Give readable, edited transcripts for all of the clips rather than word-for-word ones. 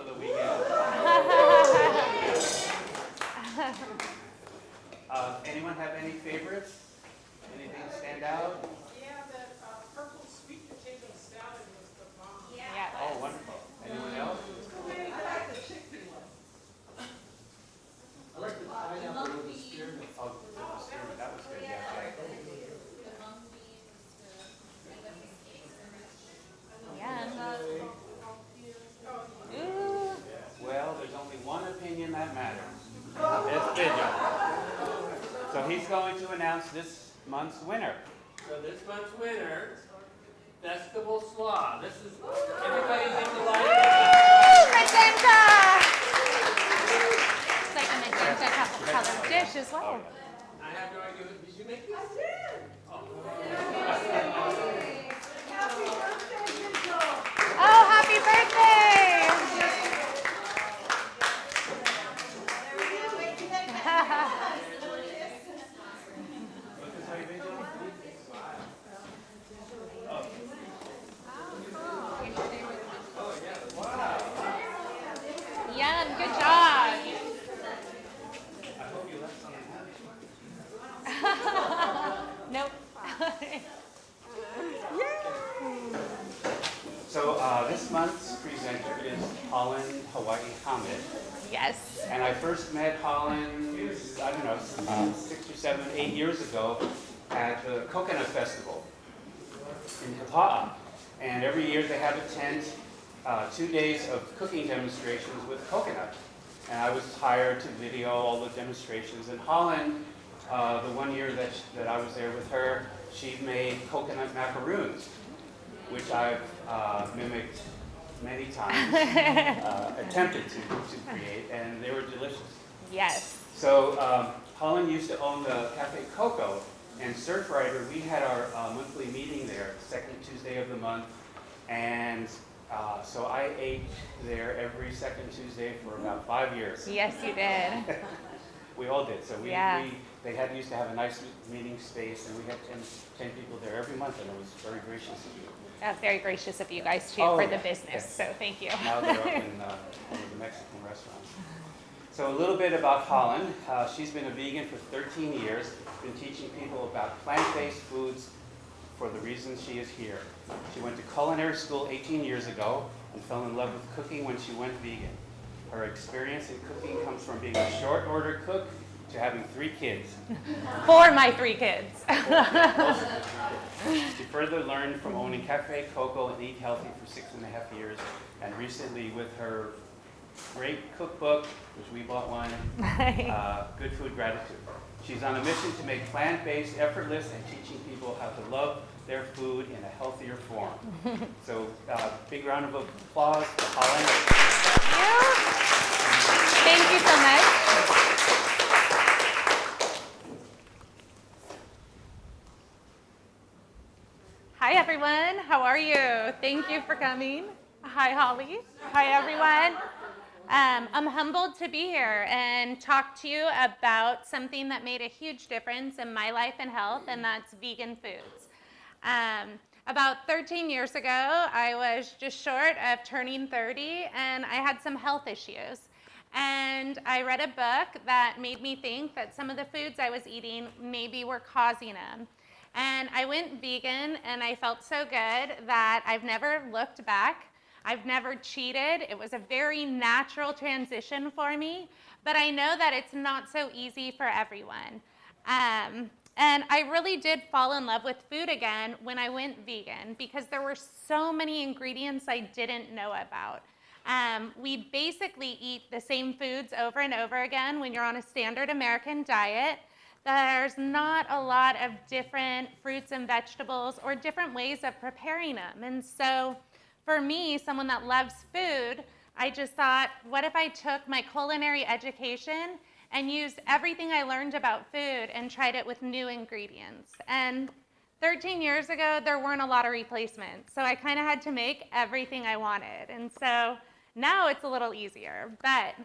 for the weekend. Anyone have any favorites? Anything stand out? Yeah, that purple sweet potato salad was the bomb. Yeah. Oh, wonderful. Anyone else? I like the chicken one. I like the pineapple with the spearmint. Oh, that was good, yeah. Yeah. Ooh. Well, there's only one opinion that matters. It's Vigil. So he's going to announce this month's winner. So this month's winner, Vegetable Slaw. This is, everybody's in the line. Magenta! It's like a magenta colored dish as well. I have no idea, did you make this? I did. Oh, happy birthday! Yum, good job. Nope. So this month's presenter is Hollan Hawaii Hamid. Yes. And I first met Hollan, I don't know, 6 or 7, 8 years ago at the Coconut Festival in Kapa'a. And every year they have a tent, 2 days of cooking demonstrations with coconut. And I was hired to video all the demonstrations. And Hollan, the one year that I was there with her, she made coconut macaroons, which I've mimicked many times, attempted to create, and they were delicious. Yes. So Hollan used to own the Cafe Coco, and Surfrider, we had our monthly meeting there, second Tuesday of the month, and so I ate there every second Tuesday for about 5 years. Yes, you did. We all did. So Yeah. they used to have a nice meeting space, and we had 10 people there every month, and it was very gracious of you. That's very gracious of you guys too Oh, for the yeah. business. Yes. So thank you. Now they're up in one of the Mexican restaurants. So a little bit about Hollan. She's been a vegan for 13 years, been teaching people about plant-based foods for the reason she is here. She went to culinary school 18 years ago and fell in love with cooking when she went vegan. Her experience in cooking comes from being a short order cook to having 3 kids. For my 3 kids. She further learned from owning Cafe Coco and Eat Healthy for 6.5 years, and recently with her great cookbook, which we bought one, Good Food Gratitude. She's on a mission to make plant-based effortless and teaching people how to love their food in a healthier form. So big round of applause for Hollan. Thank you so much. Hi everyone, how are you? Thank you for coming. Hi Holly. Hi everyone. I'm humbled to be here and talk to you about something that made a huge difference in my life and health, and that's vegan foods. About 13 years ago, I was just short of turning 30, and I had some health issues. And I read a book that made me think that some of the foods I was eating maybe were causing them. And I went vegan, and I felt so good that I've never looked back. I've never cheated. It was a very natural transition for me, but I know that it's not so easy for everyone. And I really did fall in love with food again when I went vegan because there were so many ingredients I didn't know about. We basically eat the same foods over and over again when you're on a standard American diet. There's not a lot of different fruits and vegetables or different ways of preparing them. And so for me, someone that loves food, I just thought, what if I took my culinary education and used everything I learned about food and tried it with new ingredients? And 13 years ago, there weren't a lot of replacements. So I kind of had to make everything I wanted. And so now it's a little easier. But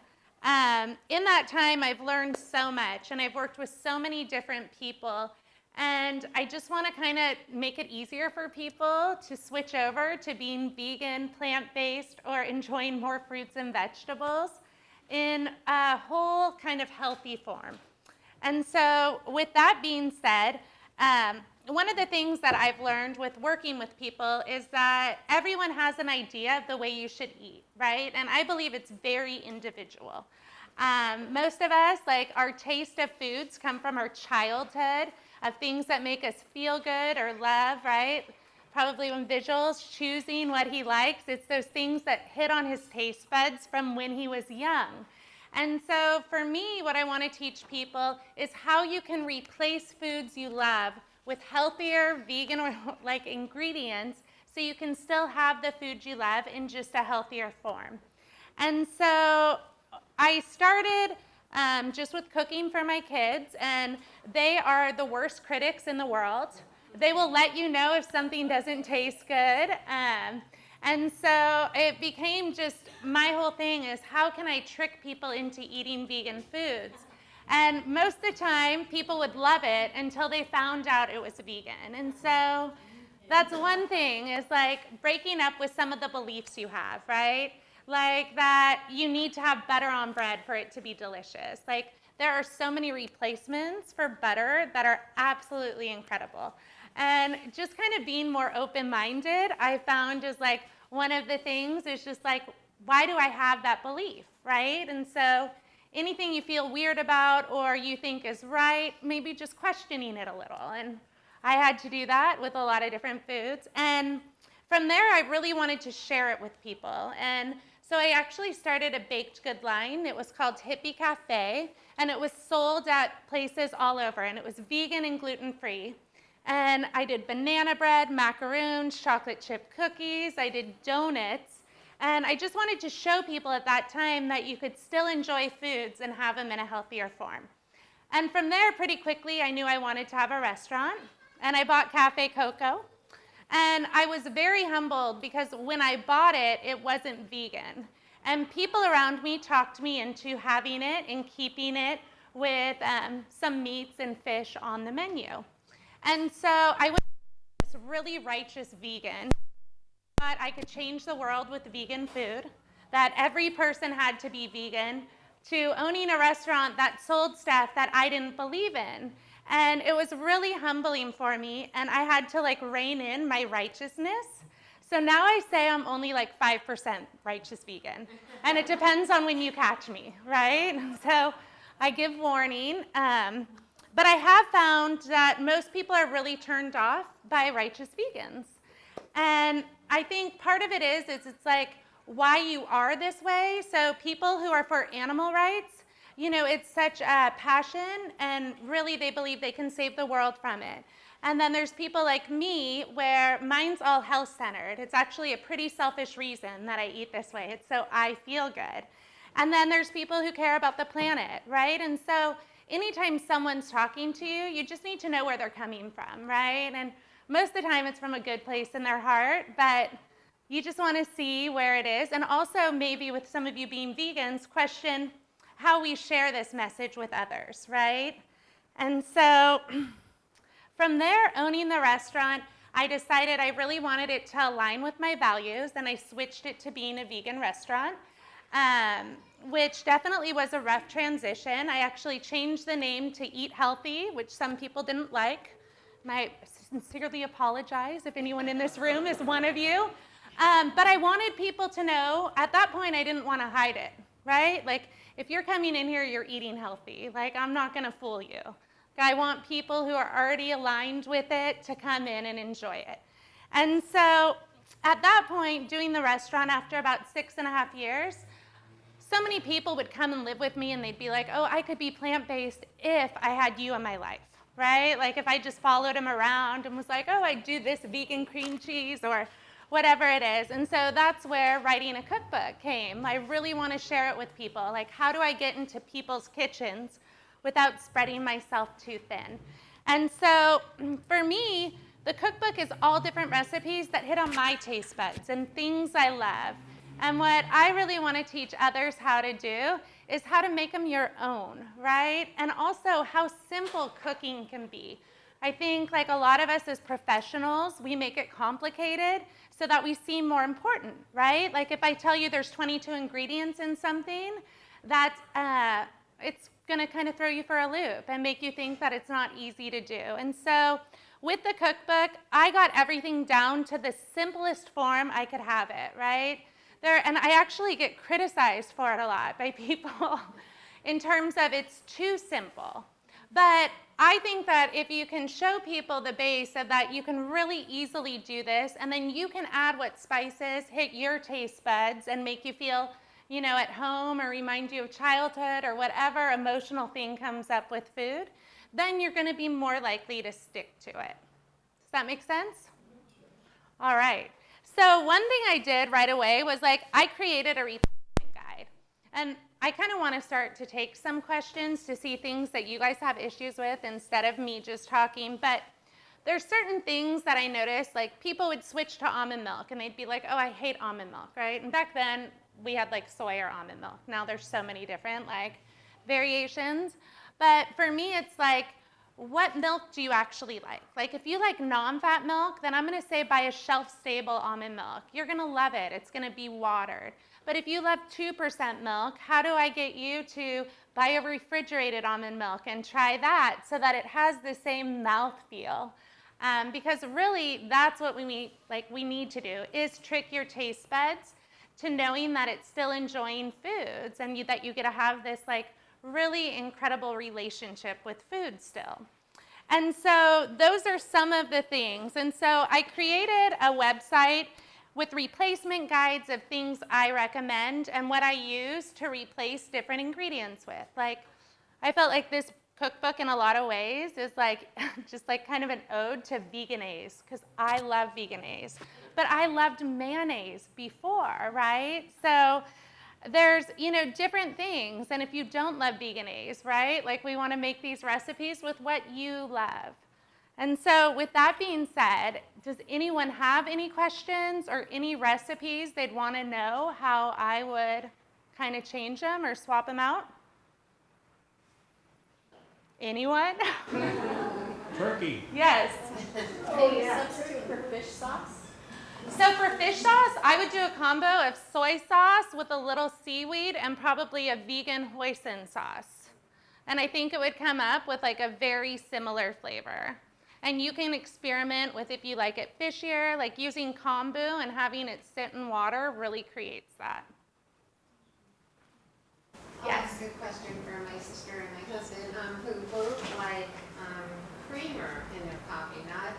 in that time, I've learned so much, and I've worked with so many different people. And I just want to kind of make it easier for people to switch over to being vegan, plant-based, or enjoying more fruits and vegetables in a whole kind of healthy form. And so with that being said, one of the things that I've learned with working with people is that everyone has an idea of the way you should eat, right? And I believe it's very individual. Most of us, like, our taste of foods come from our childhood, of things that make us feel good or love, right? Probably when Visual's choosing what he likes, it's those things that hit on his taste buds from when he was young. And so for me, what I want to teach people is how you can replace foods you love with healthier, vegan, or like ingredients so you can still have the food you love in just a healthier form. And so I started just with cooking for my kids, and they are the worst critics in the world. They will let you know if something doesn't taste good. And so it became just, my whole thing is, how can I trick people into eating vegan foods? And most of the time, people would love it until they found out it was vegan. And so that's one thing, is like breaking up with some of the beliefs you have, right? Like that you need to have butter on bread for it to be delicious. Like, there are so many replacements for butter that are absolutely incredible. And just kind of being more open-minded, I found, is like one of the things is just like, why do I have that belief, right? And so anything you feel weird about or you think is right, maybe just questioning it a little. And I had to do that with a lot of different foods. And from there, I really wanted to share it with people. And so I actually started a baked good line. It was called Hippie Cafe, and it was sold at places all over, and it was vegan and gluten-free. And I did banana bread, macaroons, chocolate chip cookies, I did donuts, and I just wanted to show people at that time that you could still enjoy foods and have them in a healthier form. And from there, pretty quickly, I knew I wanted to have a restaurant, and I bought Cafe Coco. And I was very humbled because when I bought it, it wasn't vegan. And people around me talked me into having it and keeping it with some meats and fish on the menu. And so I went to this really righteous vegan. I thought I could change the world with vegan food, that every person had to be vegan, to owning a restaurant that sold stuff that I didn't believe in. And it was really humbling for me, and I had to like rein in my righteousness. So now I say I'm only like 5% righteous vegan, and it depends on when you catch me, right? So I give warning, but I have found that most people are really turned off by righteous vegans. And I think part of it is it's like why you are this way. So people who are for animal rights, you know, it's such a passion, and really they believe they can save the world from it. And then there's people like me where mine's all health-centered. It's actually a pretty selfish reason that I eat this way. It's so I feel good. And then there's people who care about the planet, right? And so anytime someone's talking to you, you just need to know where they're coming from, right? And most of the time it's from a good place in their heart, but you just want to see where it is. And also maybe with some of you being vegans, question how we share this message with others, right? And so from there, owning the restaurant, I decided I really wanted it to align with my values, and I switched it to being a vegan restaurant, which definitely was a rough transition. I actually changed the name to Eat Healthy, which some people didn't like. I sincerely apologize if anyone in this room is one of you. But I wanted people to know, at that point, I didn't want to hide it, right? Like, if you're coming in here, you're eating healthy. Like, I'm not going to fool you. I want people who are already aligned with it to come in and enjoy it. And so at that point, doing the restaurant after about 6.5 years, so many people would come and live with me, and they'd be like, oh, I could be plant-based if I had you in my life, right? Like, if I just followed him around and was like, oh, I do this vegan cream cheese or whatever it is. And so that's where writing a cookbook came. I really want to share it with people. Like, how do I get into people's kitchens without spreading myself too thin? And so for me, the cookbook is all different recipes that hit on my taste buds and things I love. And what I really want to teach others how to do is how to make them your own, right? And also how simple cooking can be. I think like a lot of us as professionals, we make it complicated so that we seem more important, right? Like if I tell you there's 22 ingredients in something, that it's going to kind of throw you for a loop and make you think that it's not easy to do. And so with the cookbook, I got everything down to the simplest form I could have it, right? And I actually get criticized for it a lot by people in terms of it's too simple. But I think that if you can show people the base of that you can really easily do this, and then you can add what spices hit your taste buds and make you feel, you know, at home or remind you of childhood or whatever emotional thing comes up with food, then you're going to be more likely to stick to it. Does that make sense? All right. So one thing I did right away was like I created a replacement guide. And I kind of want to start to take some questions to see things that you guys have issues with instead of me just talking. But there's certain things that I noticed, like people would switch to almond milk and they'd be like, oh, I hate almond milk, right? And back then we had like soy or almond milk. Now there's so many different like variations. But for me, it's like, what milk do you actually like? Like if you like non-fat milk, then I'm going to say buy a shelf-stable almond milk. You're going to love it. It's going to be watered. But if you love 2% milk, how do I get you to buy a refrigerated almond milk and try that so that it has the same mouthfeel? Because really, that's what we need to do is trick your taste buds to knowing that it's still enjoying foods and that you get to have this like really incredible relationship with food still. And so those are some of the things. And so I created a website with replacement guides of things I recommend and what I use to replace different ingredients with. Like, I felt like this cookbook in a lot of ways is like just like kind of an ode to veganese, because I love veganese. But I loved mayonnaise before, right? So there's, you know, different things. And if you don't love veganese, right? Like we want to make these recipes with what you love. And so with that being said, does anyone have any questions or any recipes they'd want to know how I would kind of change them or swap them out? Anyone? Turkey. Yes. Maybe substitute for fish sauce? So for fish sauce, I would do a combo of soy sauce with a little seaweed and probably a vegan hoisin sauce. And I think it would come up with like a very similar flavor. And you can experiment with if you like it fishier, like using kombu and having it sit in water really creates that. Yes, good question for my sister and my husband, who both like creamer in their coffee, not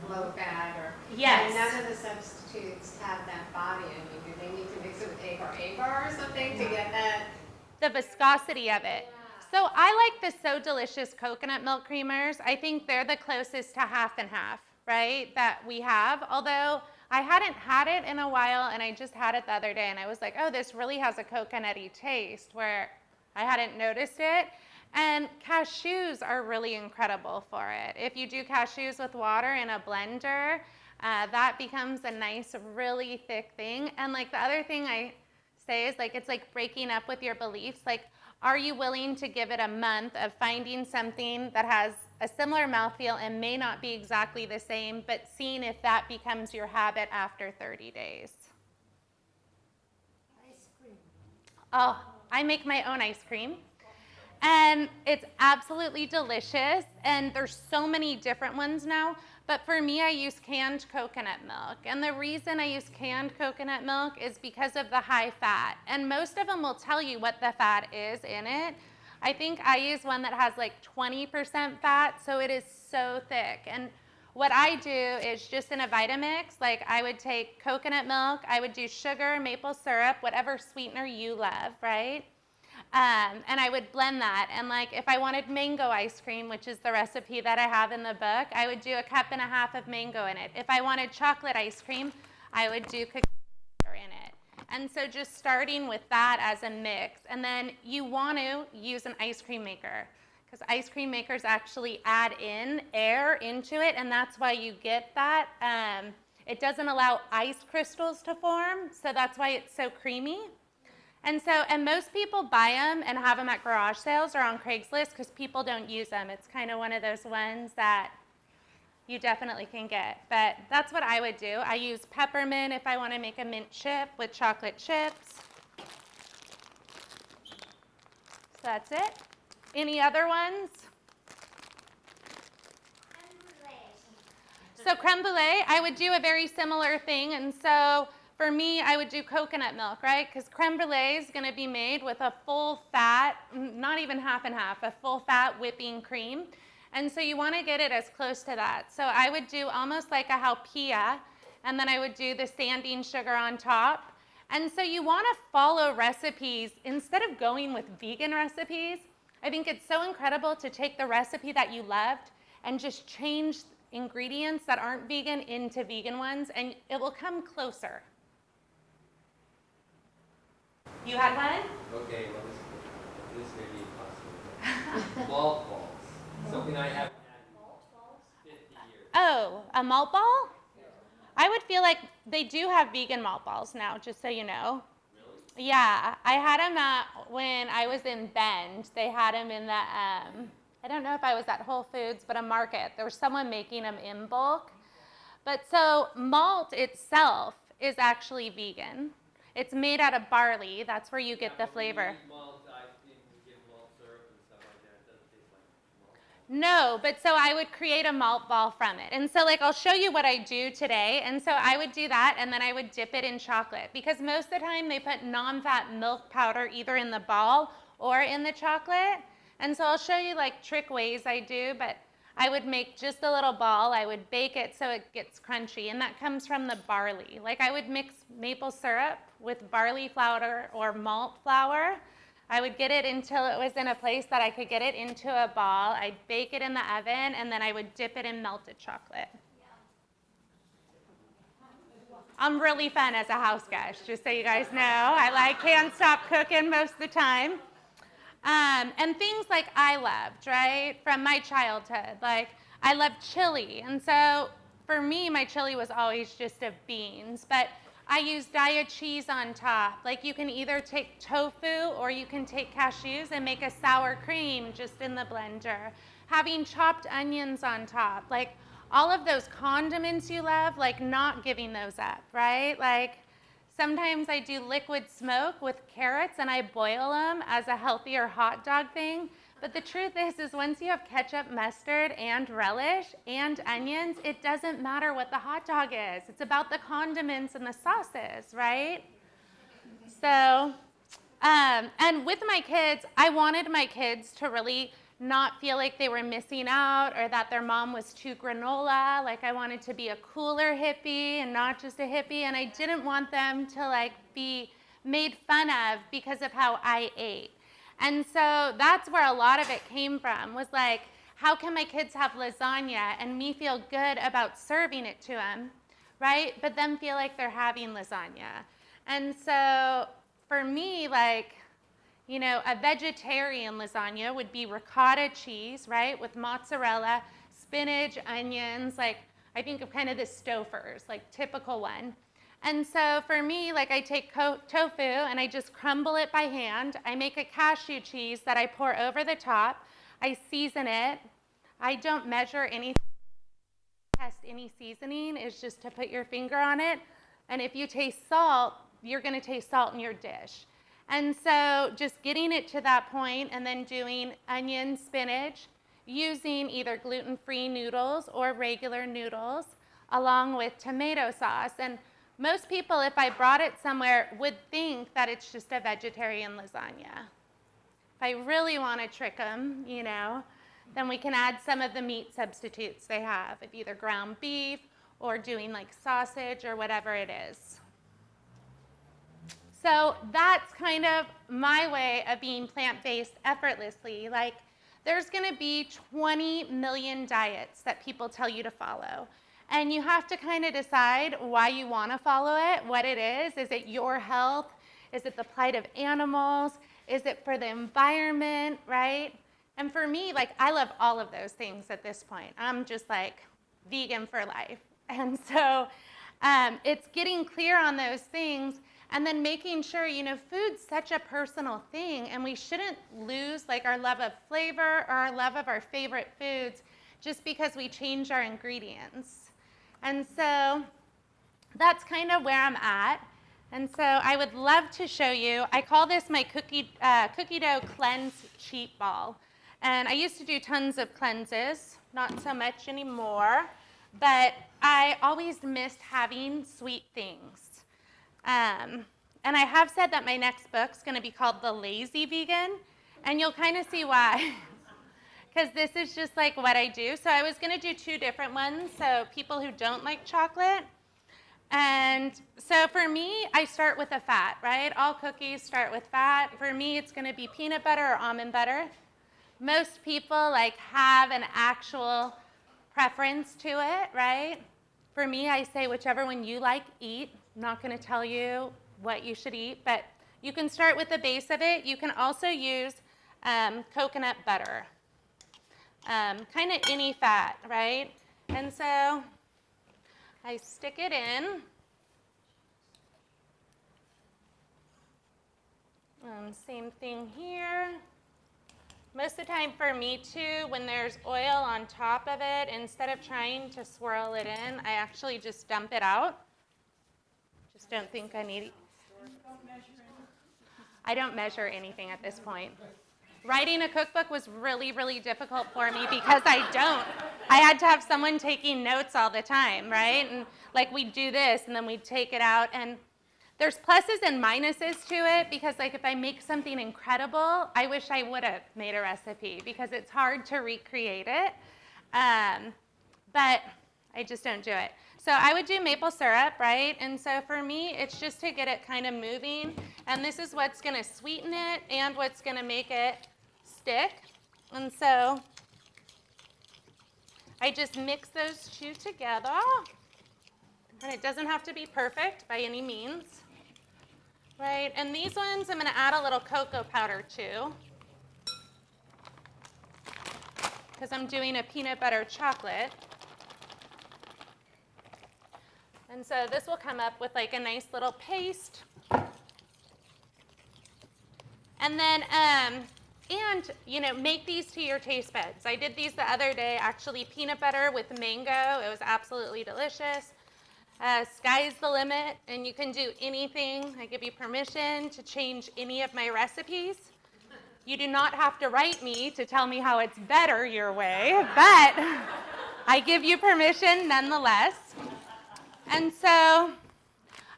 low fat or. Yes. And none of the substitutes have that body. I mean, do they need to mix it with agar or something to get that? The viscosity of it. So I like the So Delicious coconut milk creamers. I think they're the closest to half and half, right, that we have. Although I hadn't had it in a while, and I just had it the other day, and I was like, oh, this really has a coconutty taste, where I hadn't noticed it. And cashews are really incredible for it. If you do cashews with water in a blender, that becomes a nice, really thick thing. And like the other thing I say is like, it's like breaking up with your beliefs. Like, are you willing to give it a month of finding something that has a similar mouthfeel and may not be exactly the same, but seeing if that becomes your habit after 30 days? Ice cream. Oh, I make my own ice cream. And it's absolutely delicious. And there's so many different ones now. But for me, I use canned coconut milk. And the reason I use canned coconut milk is because of the high fat. And most of them will tell you what the fat is in it. I think I use one that has like 20% fat, so it is so thick. And what I do is just in a Vitamix, like I would take coconut milk, I would do sugar, maple syrup, whatever sweetener you love, right? And I would blend that. And like if I wanted mango ice cream, which is the recipe that I have in the book, I would do 1.5 cups of mango in it. If I wanted chocolate ice cream, I would do cacao in it. And so just starting with that as a mix. And then you want to use an ice cream maker, because ice cream makers actually add in air into it, and that's why you get that. It doesn't allow ice crystals to form, so that's why it's so creamy. And most people buy them and have them at garage sales or on Craigslist because people don't use them. It's kind of one of those ones that you definitely can get. But that's what I would do. I use peppermint if I want to make a mint chip with chocolate chips. So that's it. Any other ones? So creme brulee, I would do a very similar thing. And so for me, I would do coconut milk, right? Because creme brulee is going to be made with a full fat, not even half and half, a full fat whipping cream. And so you want to get it as close to that. So I would do almost like a haupia, and then I would do the sanding sugar on top. And so you want to follow recipes. Instead of going with vegan recipes, I think it's so incredible to take the recipe that you loved and just change ingredients that aren't vegan into vegan ones, and it will come closer. You had one? Okay, well, this may be possible. Malt balls. Something I haven't had in 50 years. Oh, a malt ball? I would feel like they do have vegan malt balls now, just so you know. Really? Yeah, I had them when I was in Bend. They had them in the, I don't know if I was at Whole Foods, but a market. There was someone making them in bulk. But so malt itself is actually vegan. It's made out of barley. That's where you get the flavor. Malt, I think we get malt syrup and stuff like that. It doesn't taste like malt. No, but so I would create a malt ball from it. And so like I'll show you what I do today. And so I would do that, and then I would dip it in chocolate, because most of the time they put non-fat milk powder either in the ball or in the chocolate. And so I'll show you like trick ways I do, but I would make just a little ball. I would bake it so it gets crunchy, and that comes from the barley. Like I would mix maple syrup with barley flour or malt flour. I would get it until it was in a place that I could get it into a ball. I'd bake it in the oven, and then I would dip it in melted chocolate. I'm really fun as a house guest, just so you guys know. I can't stop cooking most of the time. And things like I loved, right, from my childhood. Like, I loved chili. And so, for me, my chili was always just of beans. But I use Daiya cheese on top. Like, you can either take tofu or you can take cashews and make a sour cream just in the blender. Having chopped onions on top. Like, all of those condiments you love, like, not giving those up, right? Like, sometimes I do liquid smoke with carrots and I boil them as a healthier hot dog thing. But the truth is once you have ketchup, mustard, and relish, and onions, it doesn't matter what the hot dog is. It's about the condiments and the sauces, right? So, and with my kids, I wanted my kids to really not feel like they were missing out or that their mom was too granola. Like I wanted to be a cooler hippie and not just a hippie. And I didn't want them to like be made fun of because of how I ate. And so that's where a lot of it came from, was like, how can my kids have lasagna and me feel good about serving it to them, right? But them feel like they're having lasagna. And so for me, like, you know, a vegetarian lasagna would be ricotta cheese, right, with mozzarella, spinach, onions. Like, I think of kind of the Stouffer's, like, typical one. And so for me, like, I take tofu and I just crumble it by hand. I make a cashew cheese that I pour over the top. I season it. I don't measure anything. Test any seasoning is just to put your finger on it. And if you taste salt, you're going to taste salt in your dish. And so just getting it to that point and then doing onion, spinach, using either gluten-free noodles or regular noodles along with tomato sauce. And most people, if I brought it somewhere, would think that it's just a vegetarian lasagna. If I really want to trick them, you know, then we can add some of the meat substitutes they have, of either ground beef or doing like sausage or whatever it is. So that's kind of my way of being plant-based effortlessly. Like, there's going to be 20 million diets that people tell you to follow. And you have to kind of decide why you want to follow it, what it is. Is it your health? Is it the plight of animals? Is it for the environment, right? And for me, like, I love all of those things at this point. I'm just like vegan for life. And so it's getting clear on those things and then making sure, you know, food's such a personal thing, and we shouldn't lose like our love of flavor or our love of our favorite foods just because we change our ingredients. And so that's kind of where I'm at. And so I would love to show you, I call this my cookie dough cleanse cheat ball. And I used to do tons of cleanses, not so much anymore, but I always missed having sweet things. And I have said that my next book's going to be called The Lazy Vegan, and you'll kind of see why. Because this is just like what I do. So I was going to do two different ones, so people who don't like chocolate. And so for me, I start with a fat, right? All cookies start with fat. For me, it's going to be peanut butter or almond butter. Most people like have an actual preference to it, right? For me, I say whichever one you like, eat. I'm not going to tell you what you should eat, but you can start with the base of it. You can also use coconut butter, kind of any fat, right? And so I stick it in. Same thing here. Most of the time for me too, when there's oil on top of it, instead of trying to swirl it in, I actually just dump it out. Just don't think I need it. I don't measure anything at this point. Writing a cookbook was really, really difficult for me because I don't. I had to have someone taking notes all the time, right? And like we'd do this and then we'd take it out. And there's pluses and minuses to it because like if I make something incredible, I wish I would have made a recipe because it's hard to recreate it. But I just don't do it. So I would do maple syrup, right? And so for me, it's just to get it kind of moving. And this is what's going to sweeten it and what's going to make it stick. And so I just mix those two together. And it doesn't have to be perfect by any means, right? And these ones, I'm going to add a little cocoa powder too, because I'm doing a peanut butter chocolate. And so this will come up with like a nice little paste. And then, make these to your taste buds. I did these the other day, actually peanut butter with mango. It was absolutely delicious. Sky's the limit, and you can do anything. I give you permission to change any of my recipes. You do not have to write me to tell me how it's better your way, but I give you permission nonetheless. And so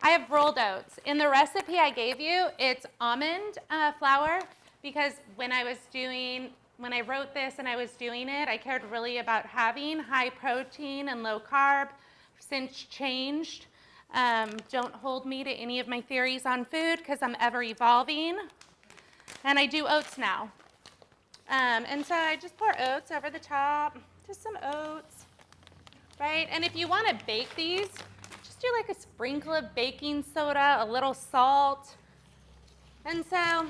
I have rolled oats. In the recipe I gave you, it's almond flour because when I wrote this and I was doing it, I cared really about having high protein and low carb. Since changed. Don't hold me to any of my theories on food because I'm ever evolving. And I do oats now. And so I just pour oats over the top, just some oats, right? And if you want to bake these, just do like a sprinkle of baking soda, a little salt. And so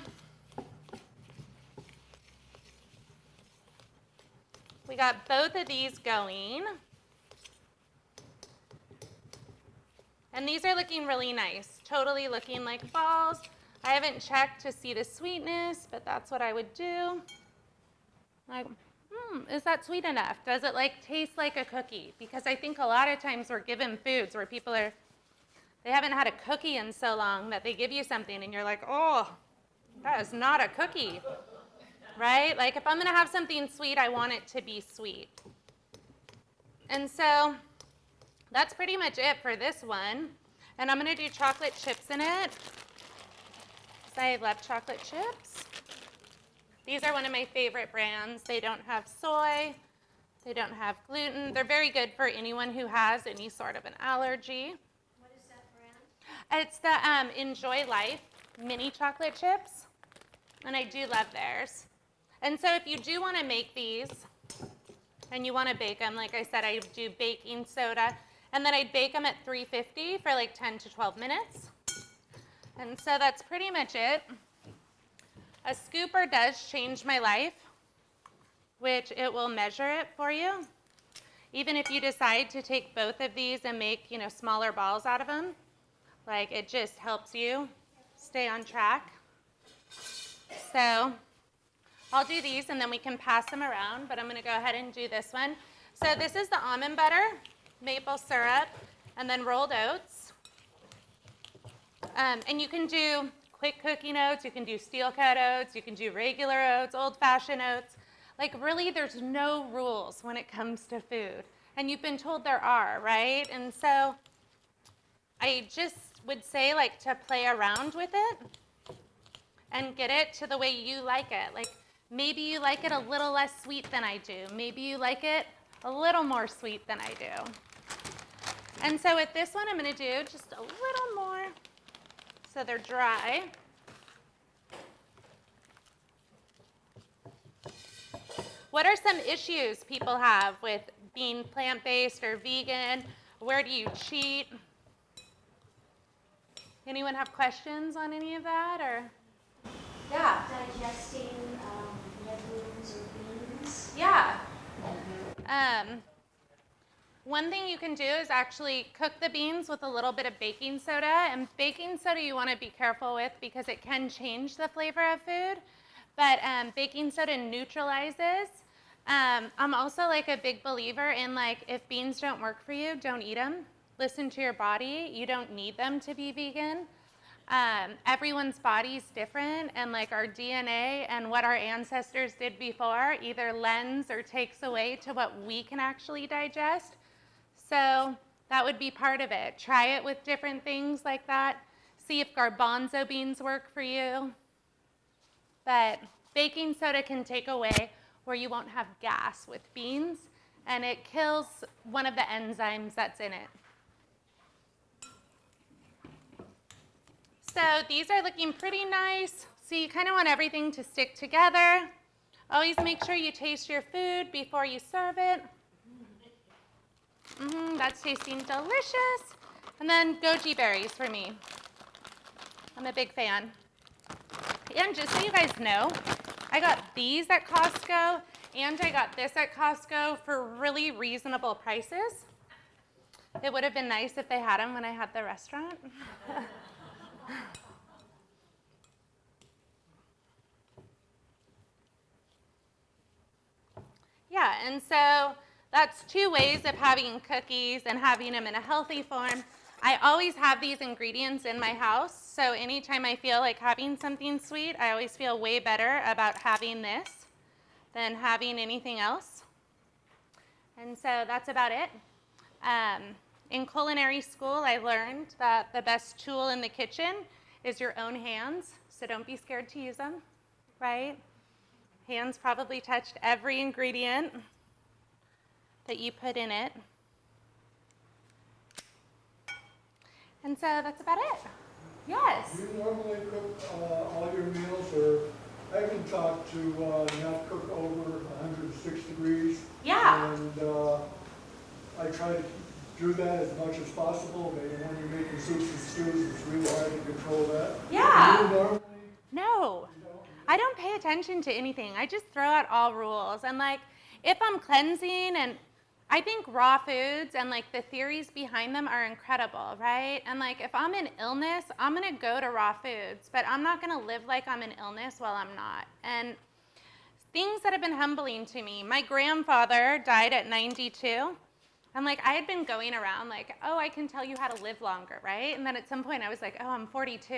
we got both of these going. And these are looking really nice, totally looking like balls. I haven't checked to see the sweetness, but that's what I would do. Like, is that sweet enough? Does it like taste like a cookie? Because I think a lot of times we're given foods where people they haven't had a cookie in so long that they give you something and you're like, oh, that is not a cookie, right? Like if I'm gonna have something sweet, I want it to be sweet. And so that's pretty much it for this one. And I'm going to do chocolate chips in it. Because I love chocolate chips. These are one of my favorite brands. They don't have soy. They don't have gluten. They're very good for anyone who has any sort of an allergy. What is that brand? It's the Enjoy Life mini chocolate chips. And I do love theirs. And so if you do want to make these and you want to bake them, like I said, I do baking soda. And then I'd bake them at 350 for like 10 to 12 minutes. And so that's pretty much it. A scooper does change my life, which it will measure it for you. Even if you decide to take both of these and make, smaller balls out of them, like it just helps you stay on track. So I'll do these and then we can pass them around, but I'm going to go ahead and do this one. So this is the almond butter, maple syrup, and then rolled oats. And you can do quick cooking oats, you can do steel cut oats, you can do regular oats, old-fashioned oats. Like really, there's no rules when it comes to food. And you've been told there are, right? And so I just would say like to play around with it and get it to the way you like it. Like maybe you like it a little less sweet than I do. Maybe you like it a little more sweet than I do. And so with this one, I'm going to do just a little more so they're dry. What are some issues people have with being plant-based or vegan? Where do you cheat? Anyone have questions on any of that? Or yeah. Digesting legumes or beans. Yeah. One thing you can do is actually cook the beans with a little bit of baking soda. And baking soda you want to be careful with because it can change the flavor of food. But baking soda neutralizes. I'm also like a big believer in like if beans don't work for you, don't eat them. Listen to your body. You don't need them to be vegan. Everyone's body's different, and like our DNA and what our ancestors did before either lends or takes away to what we can actually digest. So that would be part of it. Try it with different things like that. See if garbanzo beans work for you. But baking soda can take away where you won't have gas with beans, and it kills one of the enzymes that's in it. So these are looking pretty nice. So you kind of want everything to stick together. Always make sure you taste your food before you serve it. That's tasting delicious. And then goji berries for me. I'm a big fan. And just so you guys know, I got these at Costco and I got this at Costco for really reasonable prices. It would have been nice if they had them when I had the restaurant. Yeah, and so that's 2 ways of having cookies and having them in a healthy form. I always have these ingredients in my house, so anytime I feel like having something sweet, I always feel way better about having this than having anything else. And so that's about it. In culinary school, I learned that the best tool in the kitchen is your own hands, so don't be scared to use them, right? Hands probably touched every ingredient that you put in it. And so that's about it. Yes? Do you normally cook all your meals, or I've been taught to not cook over 106 degrees. Yeah. And I try to do that as much as possible. Maybe when you're making soups and stews, it's really hard to control that. Yeah. Do you normally? No. I don't pay attention to anything. I just throw out all rules. And like, if I'm cleansing, and I think raw foods and like the theories behind them are incredible, right? And like, if I'm in illness, I'm gonna go to raw foods, but I'm not gonna live like I'm in illness while I'm not. And things that have been humbling to me. My grandfather died at 92. And like, I had been going around like, oh, I can tell you how to live longer, right? And then at some point I was like, oh, I'm 42.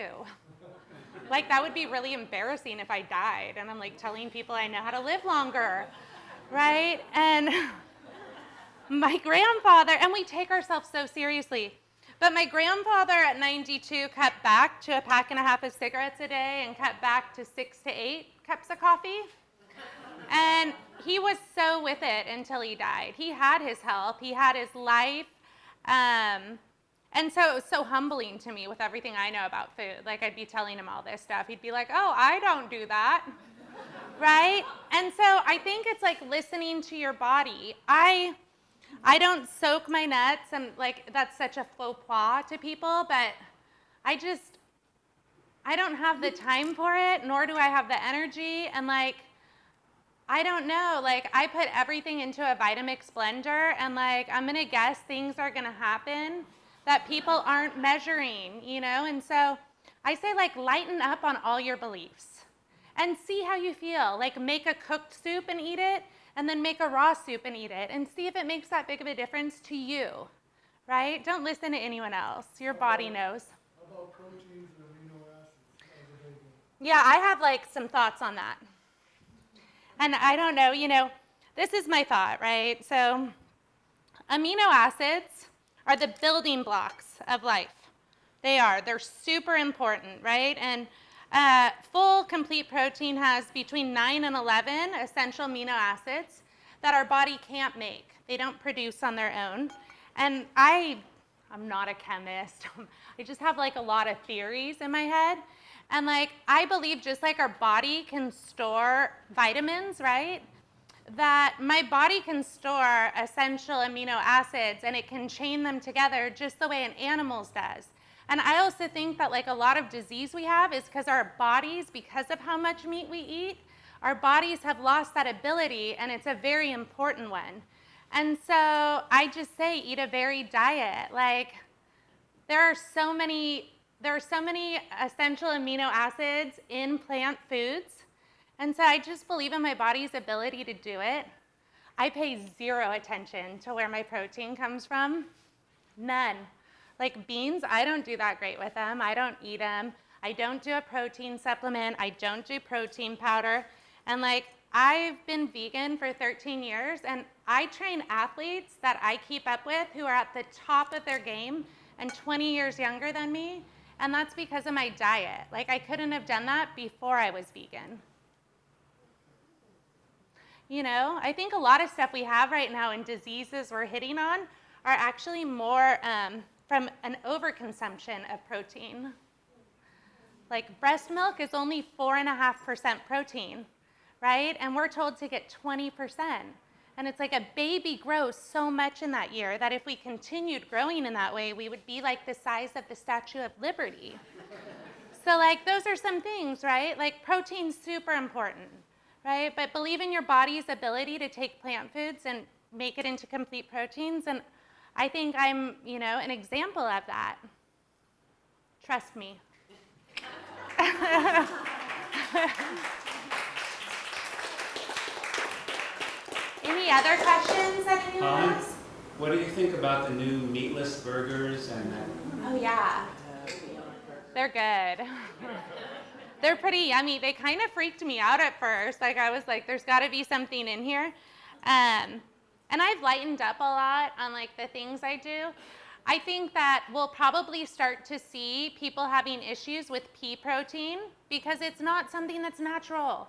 Like, that would be really embarrassing if I died. And I'm like telling people I know how to live longer, right? And my grandfather, and we take ourselves so seriously, but my grandfather at 92 cut back to a pack and a half of cigarettes a day and cut back to 6 to 8 cups of coffee. And he was so with it until he died. He had his health, he had his life. And so it was so humbling to me with everything I know about food. Like, I'd be telling him all this stuff. He'd be like, oh, I don't do that, right? And so I think it's like listening to your body. I don't soak my nuts, and like, that's such a faux pas to people, but I don't have the time for it, nor do I have the energy, and like, I don't know, like, I put everything into a Vitamix blender, and like, I'm gonna guess things are gonna happen that people aren't measuring, you know? And so I say, like, lighten up on all your beliefs and see how you feel. Like, make a cooked soup and eat it. and then make a raw soup and eat it and see if it makes that big of a difference to you, right? Don't listen to anyone else. Your body knows. How about proteins and amino acids as a big one? Yeah, I have like some thoughts on that. And I don't know, this is my thought, right? So amino acids are the building blocks of life. They're super important, right? And full complete protein has between 9 and 11 essential amino acids that our body can't make. They don't produce on their own. And I'm not a chemist. I just have like a lot of theories in my head. And like, I believe just like our body can store vitamins, right? That my body can store essential amino acids and it can chain them together just the way an animal's does. And I also think that like a lot of disease we have is because our bodies, because of how much meat we eat, our bodies have lost that ability, and it's a very important one. And so I just say eat a varied diet. Like there are so many essential amino acids in plant foods. And so I just believe in my body's ability to do it. I pay zero attention to where my protein comes from. None. Like beans, I don't do that great with them. I don't eat them. I don't do a protein supplement. I don't do protein powder. And like I've been vegan for 13 years, and I train athletes that I keep up with who are at the top of their game and 20 years younger than me. And that's because of my diet. Like I couldn't have done that before I was vegan. I think a lot of stuff we have right now and diseases we're hitting on are actually more from an overconsumption of protein. Like breast milk is only 4.5% protein, right? And we're told to get 20%. And it's like a baby grows so much in that year that if we continued growing in that way, we would be like the size of the Statue of Liberty. So like those are some things, right? Like protein's super important, right? But believe in your body's ability to take plant foods and make it into complete proteins. And I think I'm, an example of that. Trust me. Any other questions that anyone Hollan, has? what do you think about the new meatless burgers and that? Oh, yeah. They're good. They're pretty yummy. They kind of freaked me out at first. Like, I was like, there's got to be something in here. And I've lightened up a lot on, like, the things I do. I think that we'll probably start to see people having issues with pea protein because it's not something that's natural.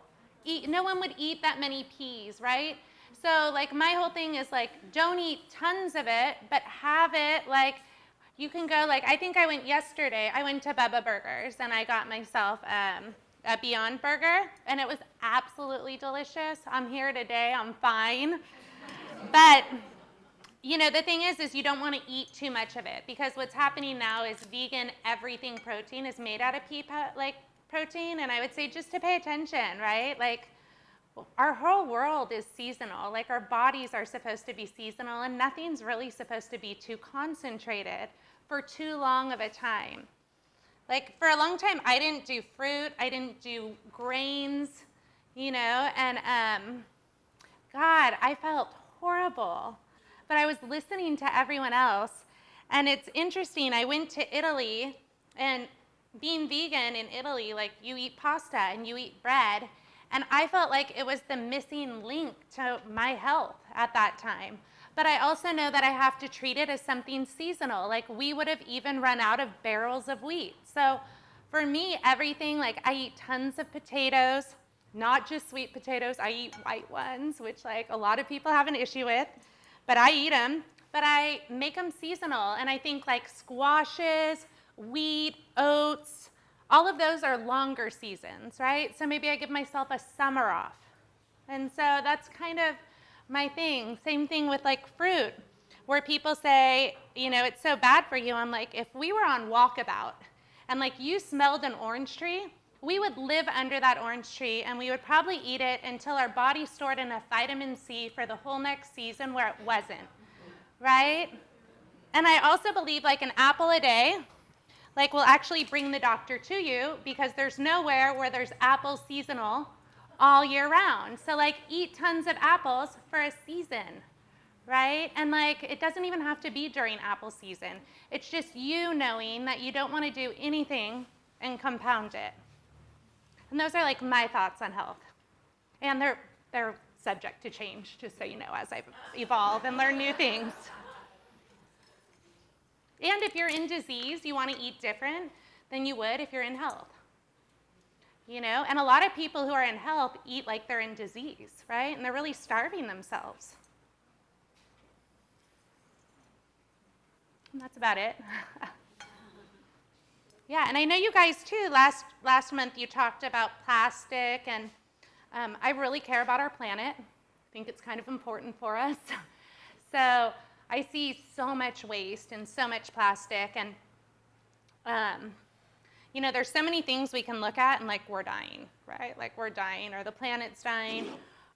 No one would eat that many peas, right? So, like, my whole thing is, like, don't eat tons of it, but have it, like, you can go, like, I think I went to Bubba Burgers, and I got myself a Beyond Burger, and it was absolutely delicious. I'm here today, I'm fine. But, the thing is you don't want to eat too much of it, because what's happening now is vegan everything protein is made out of pea protein, and I would say just to pay attention, right? Like, our whole world is seasonal. Like, our bodies are supposed to be seasonal, and nothing's really supposed to be too concentrated for too long of a time. Like, for a long time, I didn't do fruit, I didn't do grains, and God, I felt horrible. But I was listening to everyone else, and it's interesting, I went to Italy, and being vegan in Italy, like, you eat pasta and you eat bread, and I felt like it was the missing link to my health at that time. But I also know that I have to treat it as something seasonal. Like, we would have even run out of barrels of wheat. So for me, everything, like, I eat tons of potatoes, not just sweet potatoes. I eat white ones, which, like, a lot of people have an issue with, but I eat them. But I make them seasonal. And I think, like, squashes, wheat, oats, all of those are longer seasons, right? So maybe I give myself a summer off. And so that's kind of my thing. Same thing with, like, fruit, where people say, it's so bad for you. I'm like, if we were on walkabout and, like, you smelled an orange tree, we would live under that orange tree and we would probably eat it until our body stored enough vitamin C for the whole next season where it wasn't, right? And I also believe, like, an apple a day, like, will actually bring the doctor to you, because there's nowhere where there's apple seasonal all year round. So like eat tons of apples for a season, right? And like it doesn't even have to be during apple season. It's just you knowing that you don't want to do anything and compound it. And those are like my thoughts on health. And they're subject to change, just so you know, as I evolve and learn new things. And if you're in disease, you want to eat different than you would if you're in health. You know, and a lot of people who are in health eat like they're in disease, right? And they're really starving themselves. And that's about it. Yeah, and I know you guys too, last month you talked about plastic, and I really care about our planet. I think it's kind of important for us. So I see so much waste and so much plastic, and you know, there's so many things we can look at and like we're dying, right? Like we're dying, or the planet's dying,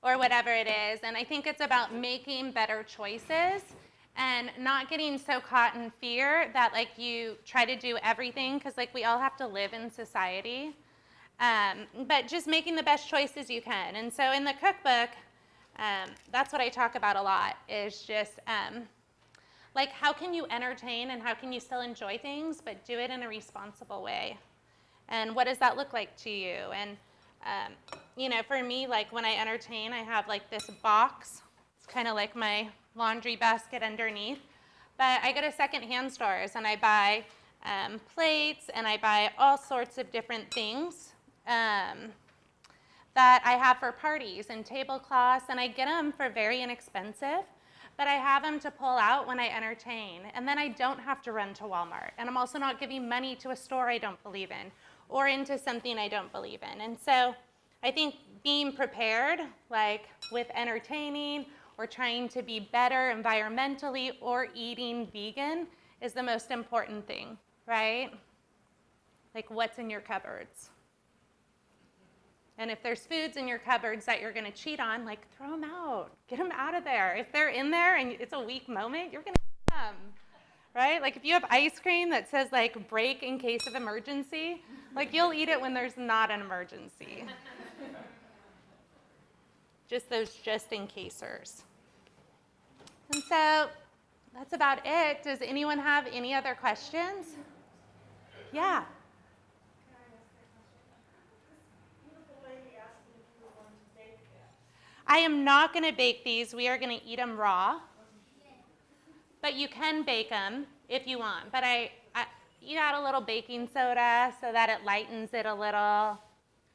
or whatever it is. And I think it's about making better choices and not getting so caught in fear that like you try to do everything, because like we all have to live in society. But just making the best choices you can. And so in the cookbook, that's what I talk about a lot, is just like how can you entertain and how can you still enjoy things, but do it in a responsible way? And what does that look like to you? And you know, for me, like when I entertain, I have like this box. It's kind of like my laundry basket underneath. But I go to secondhand stores and I buy plates, and I buy all sorts of different things that I have for parties and tablecloths, and I get them for very inexpensive, but I have them to pull out when I entertain. And then I don't have to run to Walmart. And I'm also not giving money to a store I don't believe in or into something I don't believe in. And so I think being prepared, like with entertaining or trying to be better environmentally or eating vegan, is the most important thing, right? Like what's in your cupboards. And if there's foods in your cupboards that you're going to cheat on, like throw them out. Get them out of there. If they're in there and it's a weak moment, you're going to eat them, right? Like if you have ice cream that says like break in case of emergency, like you'll eat it when there's not an emergency. Just those just in casers. And so that's about it. Does anyone have any other questions? Yeah. I am not going to bake these. We are going to eat them raw. But you can bake them if you want. But you add a little baking soda so that it lightens it a little.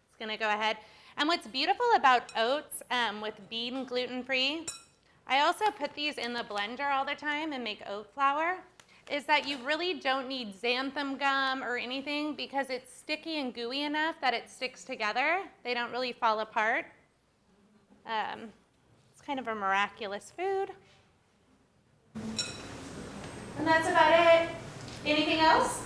It's going to go ahead. And what's beautiful about oats with being gluten-free, I also put these in the blender all the time and make oat flour, is that you really don't need xanthan gum or anything because it's sticky and gooey enough that it sticks together. They don't really fall apart. It's kind of a miraculous food. And that's about it. Anything else?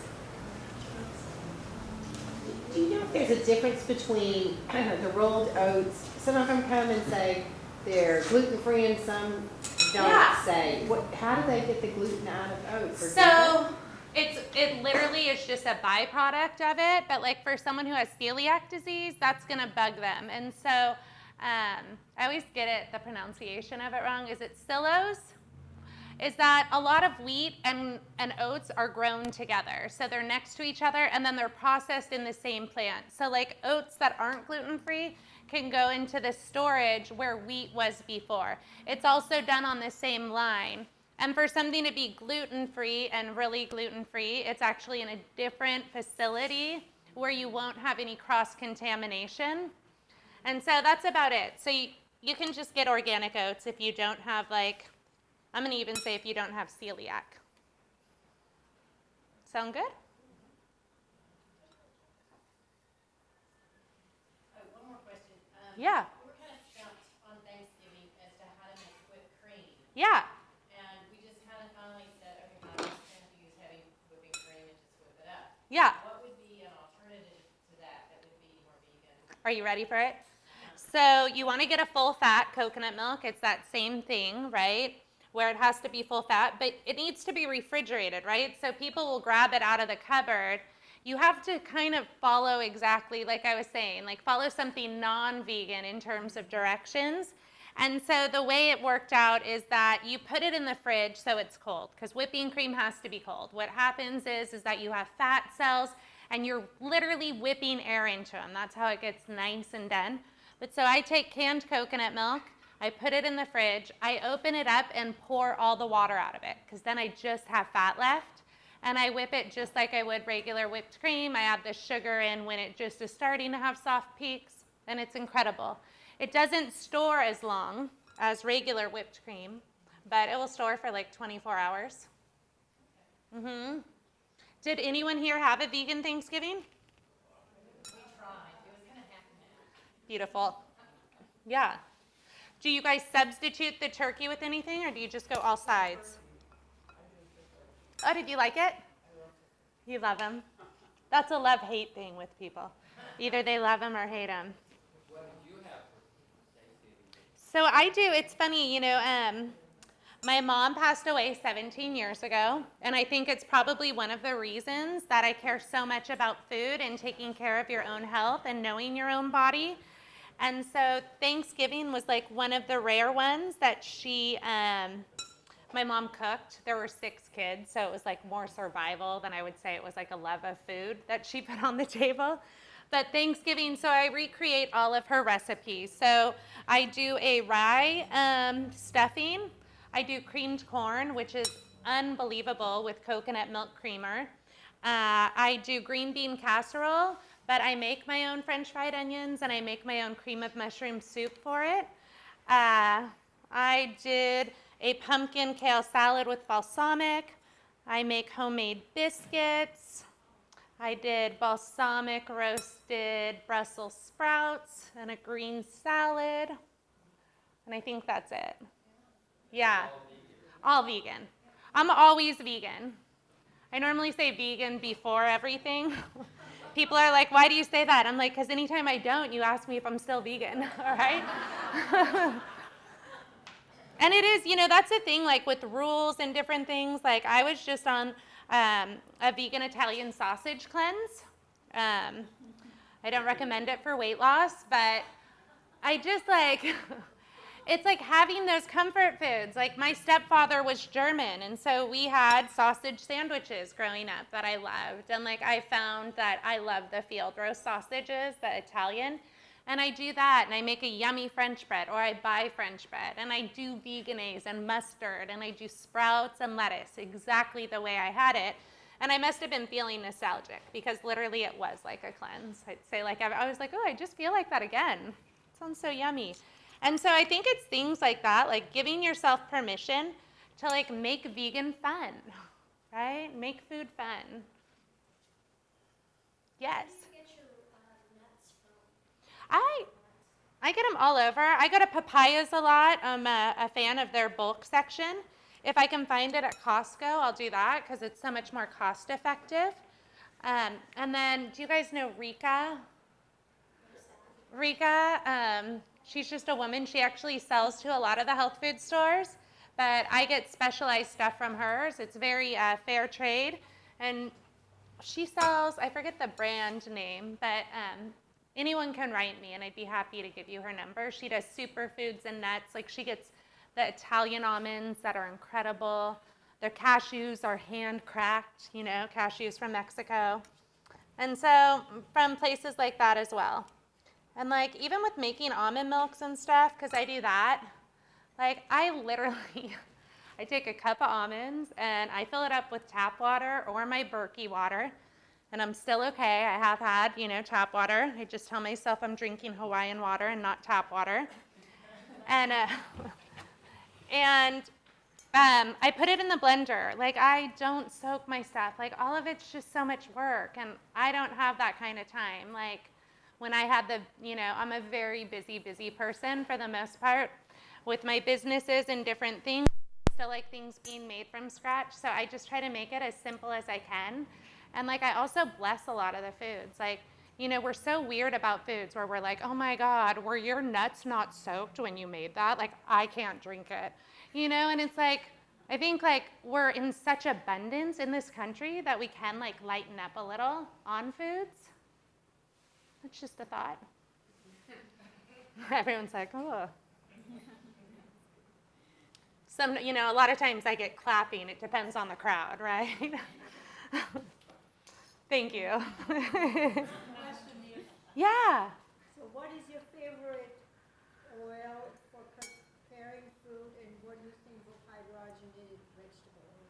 Do you know if there's a difference between the rolled oats? Some of them come and say they're gluten-free and some don't say. How do they get the gluten out of oats? Or So it literally is just a byproduct of it, but like for someone who has celiac disease, that's going to bug them. And so I always get the pronunciation of it wrong. Is it psilose? Is that a lot of wheat and oats are grown together. So they're next to each other and then they're processed in the same plant. So like oats that aren't gluten-free can go into the storage where wheat was before. It's also done on the same line. And for something to be gluten-free and really gluten-free, it's actually in a different facility where you won't have any cross-contamination. And so that's about it. So you can just get organic oats if you don't have like, I'm going to even say if you don't have celiac. Sound good? One more question. Yeah. We were kind of stumped on Thanksgiving as to how to make whipped cream. Yeah. And we just kind of finally said, okay, fine, we're just going to use heavy whipping cream and just whip it up. Yeah. What would be an alternative to that that would be more vegan? Are you ready for it? So you want to get a full fat coconut milk. It's that same thing, right? Where it has to be full fat, but it needs to be refrigerated, right? So people will grab it out of the cupboard, you have to kind of follow exactly, like I was saying, like follow something non-vegan in terms of directions. And so the way it worked out is that you put it in the fridge so it's cold, because whipping cream has to be cold. What happens is that you have fat cells, and you're literally whipping air into them. That's how it gets nice and done. But so I take canned coconut milk, I put it in the fridge, I open it up and pour all the water out of it, because then I just have fat left. And I whip it just like I would regular whipped cream. I add the sugar in when it just is starting to have soft peaks, and it's incredible. It doesn't store as long as regular whipped cream, but it will store for like 24 hours. Did anyone here have a vegan Thanksgiving? We tried. It was kind of half and half. Beautiful. Yeah. Do you guys substitute the turkey with anything, or do you just go all sides? Oh, did you like it? You love them. That's a love-hate thing with people. Either they love them or hate them. What did you have for Thanksgiving? So I do. It's funny, my mom passed away 17 years ago, and I think it's probably one of the reasons that I care so much about food and taking care of your own health and knowing your own body. And so Thanksgiving was like one of the rare ones that my mom cooked. There were 6 kids, so it was like more survival than I would say it was like a love of food that she put on the table. But Thanksgiving, so I recreate all of her recipes. So I do a rye stuffing. I do creamed corn, which is unbelievable with coconut milk creamer. I do green bean casserole, but I make my own French fried onions, and I make my own cream of mushroom soup for it. I did a pumpkin kale salad with balsamic. I make homemade biscuits. I did balsamic roasted Brussels sprouts and a green salad. And I think that's it. Yeah, all vegan. I'm always vegan. I normally say vegan before everything. People are like, why do you say that? I'm like, because anytime I don't, you ask me if I'm still vegan, all right? And it is, that's the thing, like with rules and different things. Like I was just on a vegan Italian sausage cleanse. I don't recommend it for weight loss, but I just like, it's like having those comfort foods. Like my stepfather was German, and so we had sausage sandwiches growing up that I loved. And like I found that I love the field roast sausages, the Italian. And I do that, and I make a yummy French bread, or I buy French bread, and I do veganaise and mustard, and I do sprouts and lettuce exactly the way I had it. And I must have been feeling nostalgic, because literally it was like a cleanse. I'd say like, I was like, oh, I just feel like that again. It sounds so yummy. And so I think it's things like that, like giving yourself permission to like make vegan fun, right? Make food fun. Yes. I get them all over. I go to Papayas a lot. I'm a fan of their bulk section. If I can find it at Costco, I'll do that because it's so much more cost effective. And then, do you guys know Rika? Rika, she's just a woman. She actually sells to a lot of the health food stores, but I get specialized stuff from hers. It's very fair trade. And she sells, I forget the brand name, but anyone can write me, and I'd be happy to give you her number. She does superfoods and nuts. Like she gets the Italian almonds that are incredible. Their cashews are hand-cracked, cashews from Mexico. And so from places like that as well. And like even with making almond milks and stuff, because I do that, like I take a cup of almonds and I fill it up with tap water or my Berkey water. And I'm still okay. I have had, tap water. I just tell myself I'm drinking Hawaiian water and not tap water. And I put it in the blender. Like, I don't soak my stuff. Like, all of it's just so much work, and I don't have that kind of time. Like, when I had I'm a very busy person for the most part with my businesses and different things. I still like things being made from scratch, so I just try to make it as simple as I can. And like I also bless a lot of the foods. Like, we're so weird about foods where we're like, oh my God, were your nuts not soaked when you made that? Like, I can't drink it. And it's like, I think like we're in such abundance in this country that we can like lighten up a little on foods. That's just a thought. Everyone's like, oh. Some, you know, a lot of times I get clapping. It depends on the crowd, right? Thank you. Yeah. So what is your favorite oil for preparing food, and what do you think of hydrogenated vegetables?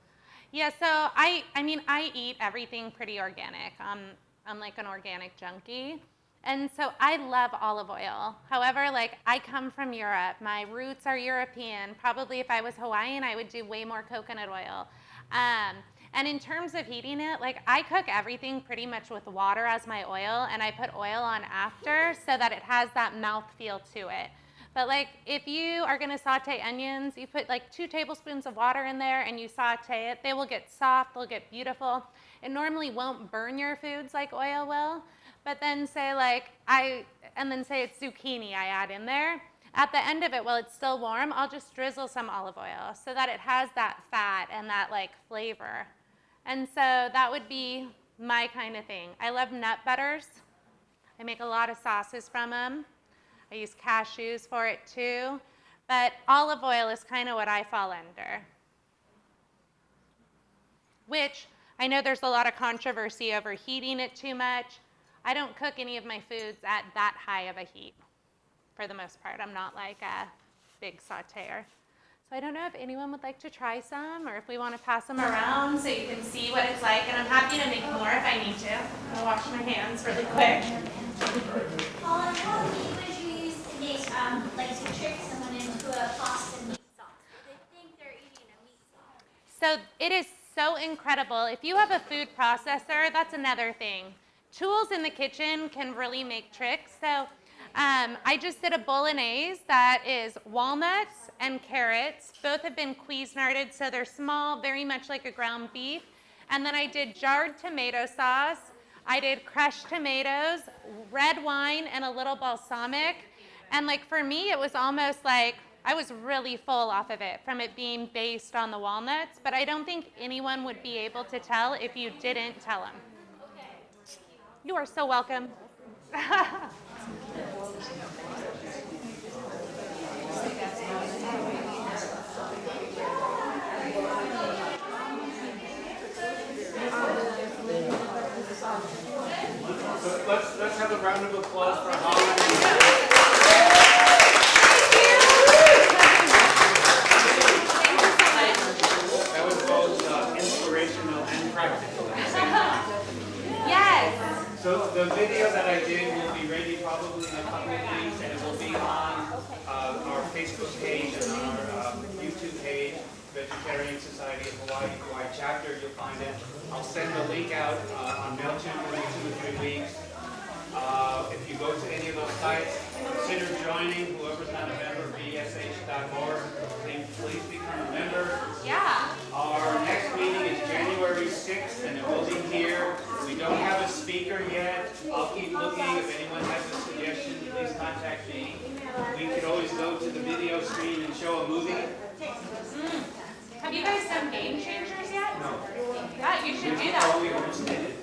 Yeah, so I mean, I eat everything pretty organic. I'm like an organic junkie. And so I love olive oil. However, like I come from Europe. My roots are European. Probably if I was Hawaiian, I would do way more coconut oil. And in terms of heating it, like I cook everything pretty much with water as my oil, and I put oil on after so that it has that mouthfeel to it. But like if you are gonna saute onions, you put like 2 tablespoons of water in there and you saute it, they will get soft, they'll get beautiful. It normally won't burn your foods like oil will. But then say say it's zucchini I add in there. At the end of it, while it's still warm, I'll just drizzle some olive oil so that it has that fat and that like flavor. And so that would be my kind of thing. I love nut butters. I make a lot of sauces from them. I use cashews for it too. But olive oil is kind of what I fall under. Which I know there's a lot of controversy over heating it too much. I don't cook any of my foods at that high of a heat, for the most part. I'm not like a big sauteer. So I don't know if anyone would like to try some, or if we want to pass them around so you can see what it's like. And I'm happy to make more if I need to. I'll wash my hands really quick. Hollan, what would you use to make, like to trick someone into a pasta meat sauce? They think they're eating a meat sauce. So it is so incredible. If you have a food processor, that's another thing. Tools in the kitchen can really make tricks. So I just did a bolognese that is walnuts and carrots. Both have been Cuisinarted, so they're small, very much like a ground beef. And then I did jarred tomato sauce. I did crushed tomatoes, red wine, and a little balsamic. And like for me, it was almost like I was really full off of it from it being based on the walnuts. But I don't think anyone would be able to tell if you didn't tell them. You are so welcome. So let's have a round of applause for Hollan. That was both inspirational and practical at the same time. Yes. So the video that I did will be ready probably in a couple of weeks, and it will be on our Facebook page and on our YouTube page, Vegetarian Society of Hawaii chapter. You'll find it. I'll send a link out on MailChimp in 2 or 3 weeks. If you go to any of those sites, consider joining. Whoever's not a member, VSH.org. Please become a member. Yeah. Our next meeting is January 6th, and it will be here. We don't have a speaker yet. I'll keep looking. If anyone has a suggestion, please contact me. We could always go to the video screen and show a movie. Have you guys done Game Changers yet? No. Yeah, you should do that. Oh, we almost did it.